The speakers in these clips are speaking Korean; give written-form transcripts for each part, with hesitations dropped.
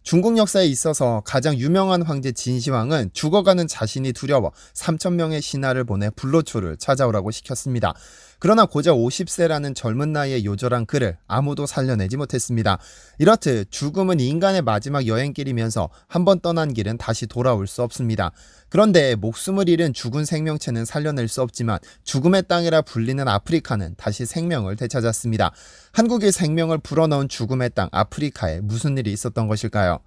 중국 역사에 있어서 가장 유명한 황제 진시황은 죽어가는 자신이 두려워 3,000명의 신하를 보내 불로초를 찾아오라고 시켰습니다. 그러나 고작 50세라는 젊은 나이에 요절한 그를 아무도 살려내지 못했습니다. 이렇듯 죽음은 인간의 마지막 여행길이면서 한번 떠난 길은 다시 돌아올 수 없습니다. 그런데 목숨을 잃은 죽은 생명체는 살려낼 수 없지만 죽음의 땅이라 불리는 아프리카는 다시 생명을 되찾았습니다. 한국의 생명을 불어넣은 죽음의 땅 아프리카에 무슨 일이 있었던 것일까요?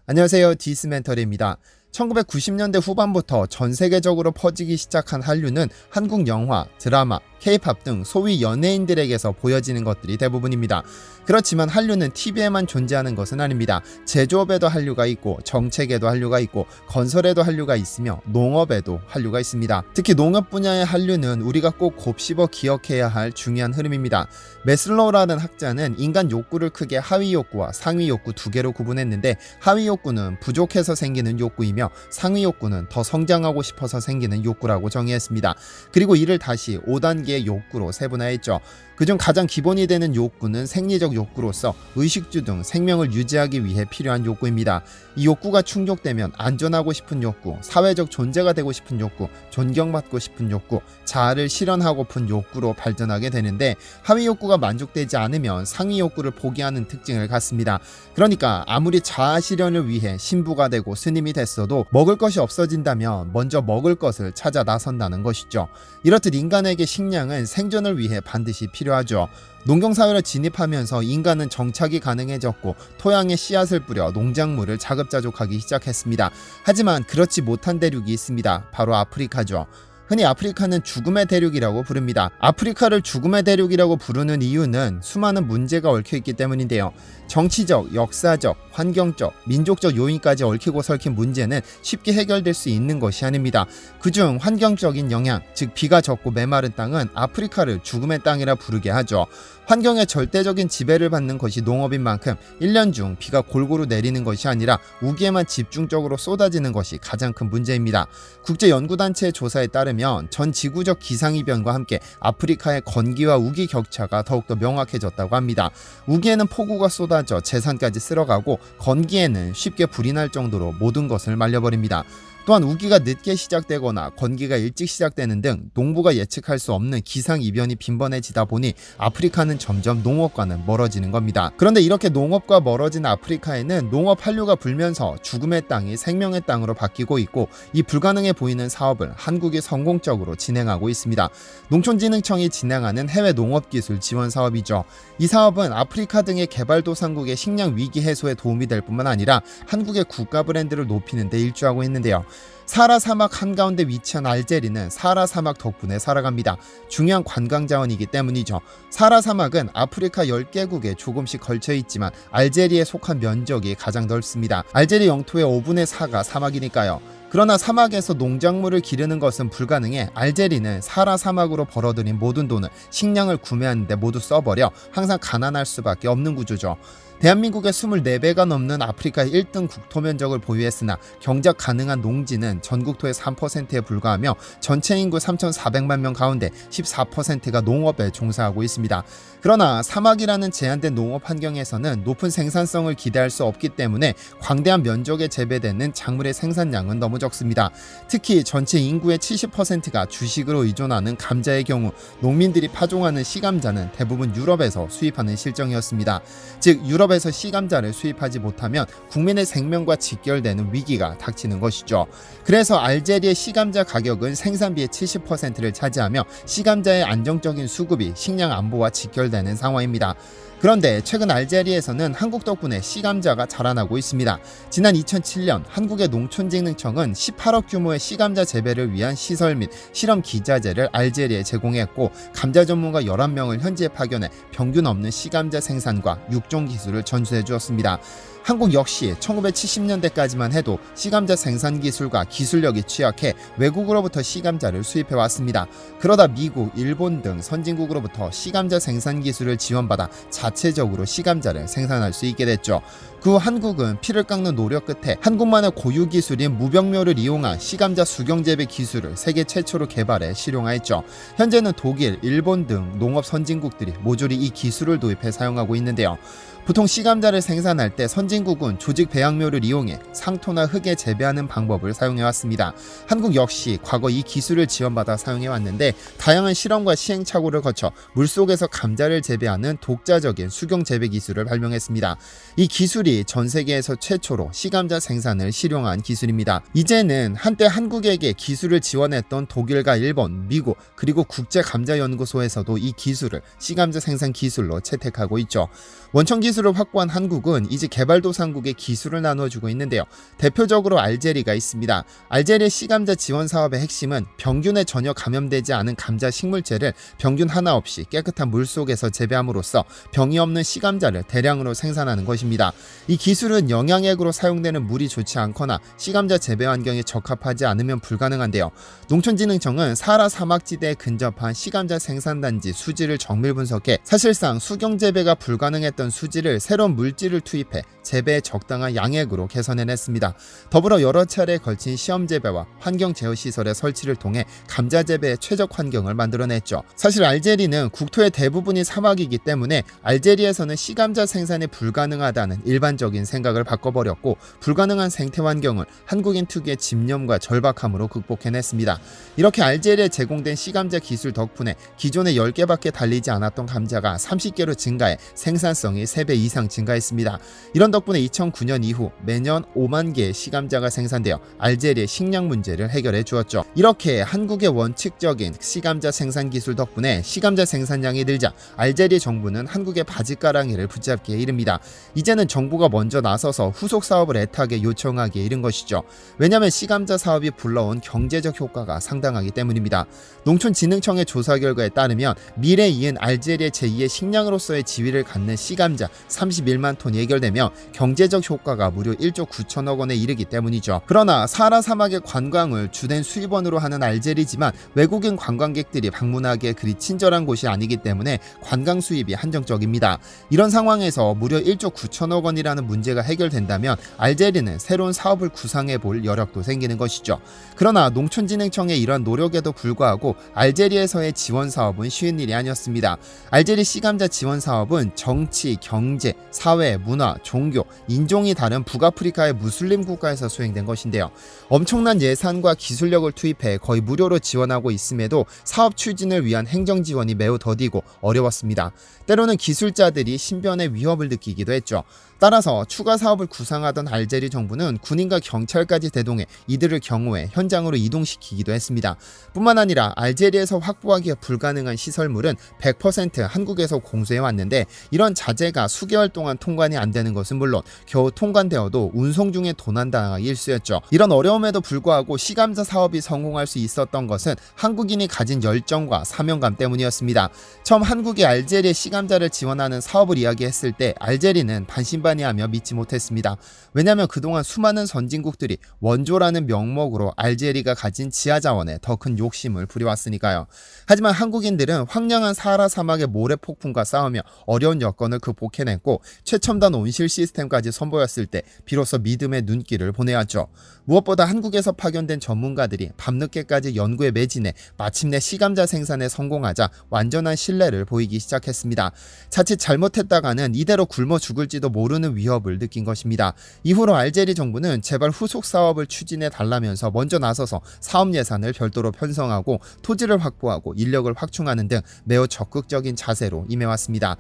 안녕하세요, 디스멘터리입니다. 1990년대 후반부터 전 세계적으로 퍼지기 시작한 한류는 한국 영화, 드라마, K-팝 등 소위 연예인들에게서 보여지는 것들이 대부분입니다. 그렇지만 한류는 TV에만 존재하는 것은 아닙니다. 제조업에도 한류가 있고, 정책에도 한류가 있고, 건설에도 한류가 있으며 농업에도 한류가 있습니다. 특히 농업 분야의 한류는 우리가 꼭 곱씹어 기억해야 할 중요한 흐름입니다. 메슬로우라는 학자는 인간 욕구를 크게 하위 욕구와 상위 욕구 두 개로 구분했는데, 하위 욕구는 부족해서 생기는 욕구이며 상위 욕구는 더 성장하고 싶어서 생기는 욕구라고 정의했습니다. 그리고 이를 다시 5단계의 욕구로 세분화했죠. 그중 가장 기본이 되는 욕구는 생리적 욕구로서 의식주 등 생명을 유지하기 위해 필요한 욕구입니다. 이 욕구가 충족되면 안전하고 싶은 욕구, 사회적 존재가 되고 싶은 욕구, 존경받고 싶은 욕구, 자아를 실현하고픈 욕구로 발전하게 되는데, 하위 욕구가 만족되지 않으면 상위 욕구를 포기하는 특징을 갖습니다. 그러니까 아무리 자아 실현을 위해 신부가 되고 스님이 됐어도 먹을 것이 없어진다면 먼저 먹을 것을 찾아 나선다는 것이죠. 이렇듯 인간에게 식량은 생존을 위해 반드시 필요하죠. 농경사회로 진입하면서 인간은 정착이 가능해졌고 토양에 씨앗을 뿌려 농작물을 자급자족하기 시작했습니다. 하지만 그렇지 못한 대륙이 있습니다. 바로 아프리카죠. 흔히 아프리카는 죽음의 대륙이라고 부릅니다. 아프리카를 죽음의 대륙이라고 부르는 이유는 수많은 문제가 얽혀있기 때문인데요. 정치적, 역사적, 환경적, 민족적 요인까지 얽히고 설킨 문제는 쉽게 해결될 수 있는 것이 아닙니다. 그중 환경적인 영향, 즉 비가 적고 메마른 땅은 아프리카를 죽음의 땅이라 부르게 하죠. 환경의 절대적인 지배를 받는 것이 농업인 만큼 1년 중 비가 골고루 내리는 것이 아니라 우기에만 집중적으로 쏟아지는 것이 가장 큰 문제입니다. 국제연구단체의 조사에 따르면 전 지구적 기상이변과 함께 아프리카의 건기와 우기 격차가 더욱더 명확해졌다고 합니다. 우기에는 폭우가 쏟아져 재산까지 쓸어가고 건기에는 쉽게 불이 날 정도로 모든 것을 말려버립니다. 또한 우기가 늦게 시작되거나 건기가 일찍 시작되는 등 농부가 예측할 수 없는 기상이변이 빈번해지다 보니 아프리카는 점점 농업과는 멀어지는 겁니다. 그런데 이렇게 농업과 멀어진 아프리카에는 농업 한류가 불면서 죽음의 땅이 생명의 땅으로 바뀌고 있고, 이 불가능해 보이는 사업을 한국이 성공적으로 진행하고 있습니다. 농촌진흥청이 진행하는 해외 농업기술 지원 사업이죠. 이 사업은 아프리카 등의 개발도상국의 식량 위기 해소에 도움이 될 뿐만 아니라 한국의 국가 브랜드를 높이는 데 일조하고 있는데요. 사하라 사막 한가운데 위치한 알제리는 사하라 사막 덕분에 살아갑니다. 중요한 관광 자원이기 때문이죠. 사하라 사막은 아프리카 10개국에 조금씩 걸쳐 있지만 알제리에 속한 면적이 가장 넓습니다. 알제리 영토의 5분의 4가 사막이니까요. 그러나 사막에서 농작물을 기르는 것은 불가능해 알제리는 사하라 사막으로 벌어들인 모든 돈을 식량을 구매하는 데 모두 써버려 항상 가난할 수밖에 없는 구조죠. 대한민국의 24배가 넘는 아프리카 1등 국토 면적을 보유했으나 경작 가능한 농지는 전국토의 3%에 불과하며 전체 인구 3,400만 명 가운데 14%가 농업에 종사하고 있습니다. 그러나 사막이라는 제한된 농업 환경에서는 높은 생산성을 기대할 수 없기 때문에 광대한 면적에 재배되는 작물의 생산량은 너무 적습니다. 특히 전체 인구의 70%가 주식으로 의존하는 감자의 경우 농민들이 파종하는 씨감자는 대부분 유럽에서 수입하는 실정이었습니다. 즉 유럽에서 씨감자를 수입하지 못하면 국민의 생명과 직결되는 위기가 닥치는 것이죠. 그래서 알제리의 씨감자 가격은 생산비의 70%를 차지하며 씨감자의 안정적인 수급이 식량 안보와 직결되는 상황입니다. 그런데 최근 알제리에서는 한국 덕분에 씨감자가 자라나고 있습니다. 지난 2007년 한국의 농촌진흥청은 18억 규모의 씨감자 재배를 위한 시설 및 실험 기자재를 알제리에 제공했고, 감자 전문가 11명을 현지에 파견해 평균 없는 씨감자 생산과 육종 기술을 전수해 주었습니다. 한국 역시 1970년대까지만 해도 씨감자 생산 기술과 기술력이 취약해 외국으로부터 씨감자를 수입해 왔습니다. 그러다 미국, 일본 등 선진국으로부터 씨감자 생산 기술을 지원받아 자체적으로 씨감자를 생산할 수 있게 됐죠. 그 후 한국은 피를 깎는 노력 끝에 한국만의 고유 기술인 무병묘를 이용한 씨감자 수경 재배 기술을 세계 최초로 개발해 실용화했죠. 현재는 독일, 일본 등 농업 선진국들이 모조리 이 기술을 도입해 사용하고 있는데요. 보통 씨감자를 생산할 때 선진국은 조직 배양묘를 이용해 상토나 흙에 재배하는 방법을 사용해왔습니다. 한국 역시 과거 이 기술을 지원받아 사용해왔는데 다양한 실험과 시행착오를 거쳐 물속에서 감자를 재배하는 독자적인 수경 재배 기술을 발명했습니다. 이 기술이 전 세계에서 최초로 씨감자 생산을 실용한 기술입니다. 이제는 한때 한국에게 기술을 지원했던 독일과 일본, 미국 그리고 국제감자연구소에서도 이 기술을 씨감자 생산 기술로 채택하고 있죠. 원천 기술을 확보한 한국은 이제 개발도상국에 기술을 나눠주고 있는데요. 대표적으로 알제리가 있습니다. 알제리 씨감자 지원 사업의 핵심은 병균에 전혀 감염되지 않은 감자 식물체를 병균 하나 없이 깨끗한 물속에서 재배함으로써 병이 없는 씨감자를 대량으로 생산하는 것입니다. 이 기술은 영양액으로 사용되는 물이 좋지 않거나 씨감자 재배 환경에 적합하지 않으면 불가능한데요. 농촌진흥청은 사하라 사막지대에 근접한 씨감자 생산단지 수지를 정밀 분석해 사실상 수경 재배가 불가능했던 수지를 새로운 물질을 투입해 재배에 적당한 양액으로 개선해냈습니다. 더불어 여러 차례에 걸친 시험 재배와 환경 제어 시설의 설치를 통해 감자 재배에 최적 환경을 만들어냈죠. 사실 알제리는 국토의 대부분이 사막이기 때문에 알제리에서는 씨감자 생산이 불가능하다는 일반적인 생각을 바꿔버렸고 불가능한 생태 환경을 한국인 특유의 집념과 절박함으로 극복해냈습니다. 이렇게 알제리에 제공된 씨감자 기술 덕분에 기존에 10개밖에 달리지 않았던 감자가 30개로 증가해 생산성이 3배 이상 증가했습니다. 이런 덕분에 2009년 이후 매년 5만 개의 씨감자가 생산되어 알제리의 식량 문제를 해결해 주었죠. 이렇게 한국의 원칙적인 씨감자 생산 기술 덕분에 씨감자 생산량이 늘자 알제리 정부는 한국의 바짓가랑이를 붙잡기에 이릅니다. 이제는 정부가 먼저 나서서 후속 사업을 애타게 요청하기에 이른 것이죠. 왜냐하면 씨감자 사업이 불러온 경제적 효과가 상당하기 때문입니다. 농촌진흥청의 조사 결과에 따르면 미래이은 알제리의 제2의 식량으로서의 지위를 갖는 씨감자 31만 톤이 해결되며 경제적 효과가 무려 1조 9천억 원에 이르기 때문이죠. 그러나 사하라 사막의 관광을 주된 수입원으로 하는 알제리지만 외국인 관광객들이 방문하기에 그리 친절한 곳이 아니기 때문에 관광 수입이 한정적입니다. 이런 상황에서 무려 1조 9천억 원이라는 문제가 해결된다면 알제리는 새로운 사업을 구상해 볼 여력도 생기는 것이죠. 그러나 농촌진흥청의 이런 노력에도 불구하고 알제리에서의 지원 사업은 쉬운 일이 아니었습니다. 알제리 씨감자 지원 사업은 정치, 경제, 사회, 문화, 종교, 인종이 다른 북아프리카의 무슬림 국가에서 수행된 것인데요. 엄청난 예산과 기술력을 투입해 거의 무료로 지원하고 있음에도 사업 추진을 위한 행정 지원이 매우 더디고 어려웠습니다. 때로는 기술자들이 신변의 위협을 느끼기도 했죠. 따라서 추가 사업을 구상하던 알제리 정부는 군인과 경찰까지 대동해 이들을 경호해 현장으로 이동시키기도 했습니다. 뿐만 아니라 알제리에서 확보하기가 불가능한 시설물은 100% 한국에서 공수해 왔는데 이런 자재가 수개월 동안 통관이 안 되는 것은 물론 겨우 통관되어도 운송 중에 도난당하기 일쑤였죠. 이런 어려움에도 불구하고 씨감자 사업이 성공할 수 있었던 것은 한국인이 가진 열정과 사명감 때문이었습니다. 처음 한국이 알제리의 씨감자를 지원하는 사업을 이야기했을 때 알제리는 반신반의하며 믿지 못했습니다. 왜냐하면 그동안 수많은 선진국들이 원조라는 명목으로 알제리가 가진 지하자원에 더 큰 욕심을 부려왔으니까요. 하지만 한국인들은 황량한 사하라 사막의 모래폭풍과 싸우며 어려운 여건을 극복해냈고 최첨단 온실 시스템까지 선보였을 때 비로소 믿음의 눈길을 보내왔죠. 무엇보다 한국에서 파견된 전문가들이 밤늦게까지 연구에 매진해 마침내 씨감자 생산에 성공하자 완전한 신뢰를 보이기 시작했습니다. 자칫 잘못했다가는 이대로 굶어 죽을지도 모르는 위협을 느낀 것입니다. 이후로 알제리 정부는 제발 후속 사업을 추진해 달라면서 먼저 나서서 사업 예산을 별도로 편성하고 토지를 확보하고 인력을 확충하는 등 매우 적극적인 자세로 임해왔습니다.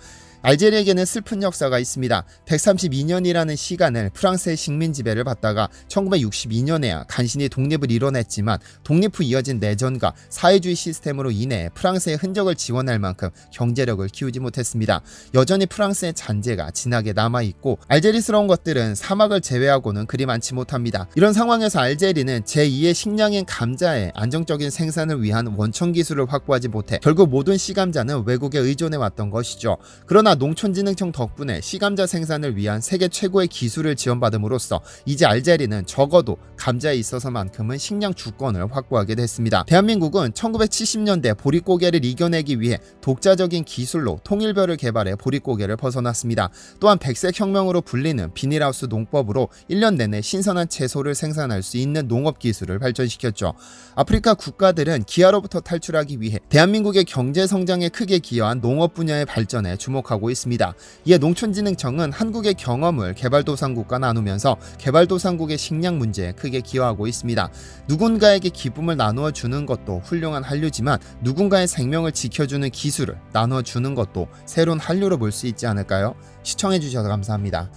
알제리에게는 슬픈 역사가 있습니다. 132년이라는 시간을 프랑스의 식민 지배를 받다가 1962년에야 간신히 독립을 이뤄냈지만 독립 후 이어진 내전과 사회주의 시스템으로 인해 프랑스의 흔적을 지원할 만큼 경제력을 키우지 못했습니다. 여전히 프랑스의 잔재가 진하게 남아있고 알제리스러운 것들은 사막을 제외하고는 그리 많지 못합니다. 이런 상황에서 알제리는 제2의 식량인 감자의 안정적인 생산을 위한 원천 기술을 확보하지 못해 결국 모든 씨감자는 외국에 의존해왔던 것이죠. 그러나 농촌진흥청 덕분에 씨감자 생산을 위한 세계 최고의 기술을 지원받음으로써 이제 알제리는 적어도 감자에 있어서만큼은 식량 주권을 확보하게 됐습니다. 대한민국은 1970년대 보릿고개를 이겨내기 위해 독자적인 기술로 통일벼를 개발해 보릿고개를 벗어났습니다. 또한 백색혁명으로 불리는 비닐하우스 농법으로 1년 내내 신선한 채소를 생산할 수 있는 농업기술을 발전시켰죠. 아프리카 국가들은 기아로부터 탈출하기 위해 대한민국의 경제성장에 크게 기여한 농업 분야의 발전에 주목하고 있습니다. 이에 농촌진흥청은 한국의 경험을 개발도상국과 나누면서 개발도상국의 식량 문제에 크게 기여하고 있습니다. 누군가에게 기쁨을 나누어 주는 것도 훌륭한 한류지만 누군가의 생명을 지켜주는 기술을 나누어 주는 것도 새로운 한류로 볼 수 있지 않을까요? 시청해주셔서 감사합니다.